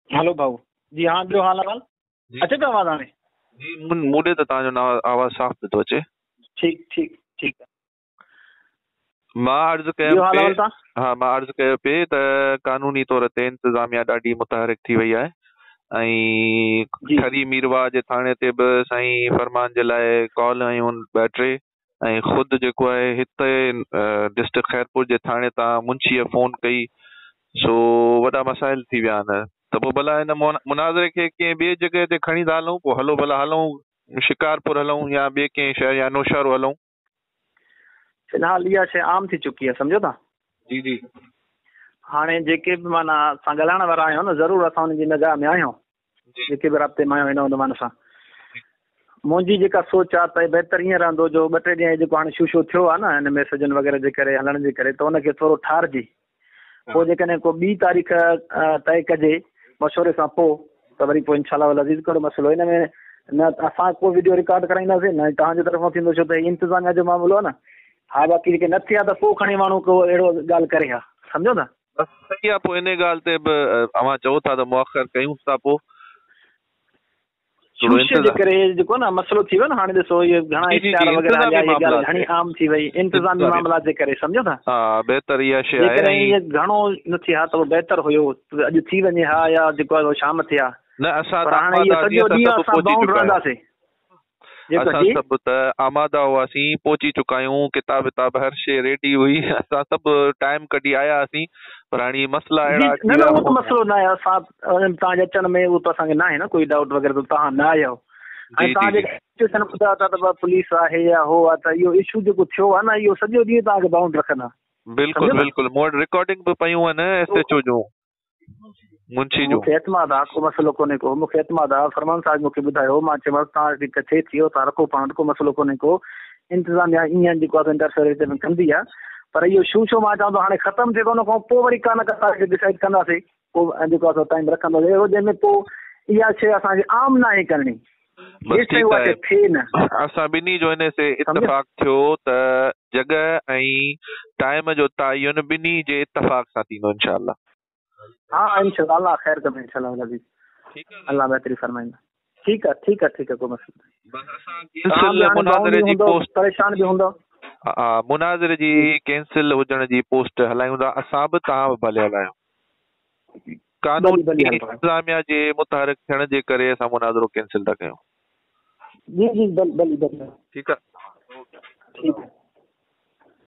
Hello भाऊ जी। हाँ ॿियो हाल अहवाल जी अचे पियो आवाज़ हाणे? जी मूं ॾे त तव्हांजो आवाज़ साफ़ थो अचे। ठीकु ठीकु ठीकु आहे। मां अर्ज़ु ॿियो कयमि हाल पे अहवाल तव्हां? हा मां अर्ज़ु कयो पे त कानूनी तौर ते इंतिज़ामिया ॾाढी मुतहरिक थी वई आहे ऐं जी ठरी मीरवा जे थाणे ते बि साईं फरमान जे लाइ कॉल आयूं ॿ टे ऐं ख़ुदि जेको आहे हिते डिस्ट्रिक्ट खैरपुर जे थाणे तां मुंशीअ फ़ोन कई। सो वॾा मसाइल थी विया आहिनि त पोइ भला हिन मुनाज़रे खे कंहिं ॿिए जॻह ते खणी था हलूं। पोइ हलो भला हलूं शिकारपुर हलूं या ॿिए कंहिं शहर या नौशहरो हलूं। फ़िलहाल इहा शइ आम थी चुकी आहे, सम्झो था। जी जी हाणे जेके बि माना असां ॻाल्हाइण वारा आहियूं न, ज़रूरु असां हुनजी निगाह में आहियूं। जी जेके बि राब्ते में आहियूं हिन उनवान सां मुंहिंजी जेका सोच आहे त बहितर ईअं रहंदो जो ॿ टे ॾींहं जेको हाणे शू थियो आहे न हिन मैसेजनि वग़ैरह जे करे हलण जे करे, त हुनखे थोरो ठारिजे। पोइ जेकॾहिं को ॿी तारीख़ तय कजे मशवरे सां पोइ त वरी पोइ इनशाला लज़ीज़ कहिड़ो मसइलो हिन में न असां को वीडियो रिकॉर्ड कराईंदासीं न तव्हांजे तरफ़ां थींदो, छो त इंतिज़ामिया जो मामिलो आहे न। हा बाक़ी जेके न थिया त पोइ खणी माण्हू को अहिड़ो ॻाल्हि करे हा, सम्झो था। बसि सही आहे। पोइ इन ॻाल्हि ते बि अव्हां चओ था त मुअख़र कयूं था। पोइ थोरो शूश जे करे जेको न मसइलो थी वियो न, हाणे ॾिसो इहे घणा जी जी जी इश्तिहार वग़ैरह हलिया, इंतिज़ामी इहे ॻाल्हि मामलात घणी ते आम थी वई इंतिज़ामी मामला जे करे, सम्झो था। हा बहितर इहा शइ आहे। जेकॾहिं ऐं इहे घणो न थिया त उहो बहितर हुयो, अॼु थी वञे हा या जेको आहे शाम थिया। न असां पर त हाणे इहो आमादा सॼो ॾींहुं सभु असां पहुची बाउंड चुका आहियूं। रहंदासीं जेको असां जी सभु त आमादा हुआसीं, पहुची चुका आहियूं। किताब विताब हर शइ रेडी हुई, असां सभु टाइम कढी आया हुआसीं। पर हाणे मसइला जी अहिड़ा न अची न विया उहो त फ़ोन। मसइलो न आहे। असां तव्हांजे अचण में उहो त असांखे न आहे न कोई डाउट वग़ैरह, त तव्हां न आया आहियो। ऐं जी तव्हां जी जी जेका सिचुएशन ॿुधायो था त पुलिस आहे या हो आहे, त इहो इशू जेको थियो आहे न, इहो सॼो ॾींहुं तव्हांखे बाउंड रखंदा, बिल्कुलु सम्झो था। बिल्कुलु। मूं वटि रिकॉर्डिंग बि पयूं आहिनि एस एच ओ जूं, मुंशी जूं। मूंखे एतमाद आहे, को मसइलो कोन्हे को, मूंखे एतमाद आहे। फरमान साहिब मूंखे ॿुधायो, मां चयोमांसि तव्हां थिए थियो तव्हां रखो पाण, को मसइलो कोन्हे को। इंतिज़ामिया ईअं जेको आहे इंटरफेयर में कंदी आहे। पर इहो शू मां चवां थो हाणे ख़तमु थिए थो, हुन खां पोइ वरी कान असांखे डिसाइड कंदासीं। पोइ जेको आहे टाइम रखंदासीं जंहिंमें पोइ इहा शइ असांखे आम न आहे करणी, बसि जेसिताईं ठीकु उहा आहे। शइ थिए न, असां ॿिन्ही जो हिन से सम्झो। इत्तेफ़ाक़ थियो त जॻह ऐं टाइम जो तयन ॿिन्ही जे इत्तेफ़ाक़ सां थींदो इंशाअल्लाह। हाँ इंशाअल्लाह, अल्लाह ख़ैर कंदो इंशाअल्लाह। ठीकु आहे न? अल्लाह बहितरी फरमाईंदा। ठीकु आहे ठीकु आहे ठीकु आहे, को मसइलो न। बसि असां तव्हां बि कैंसिल हाणे बाउंड मुनाज़रे बि जी हूंदव, पोस्ट परेशान बि हूंदव। हा मुनाज़रे जी जी कैंसिल हुजण जी पोस्ट हलायूं था असां बि, तव्हां बि भले हलायो। भली भली कानूनी हल पाए। इंतिज़ामिया जे मुतहरिक थियण जे करे असां मुनाज़रो कैंसिल था कयूं। जी जी भली भली भली ठीकु आहे। ठीकु है।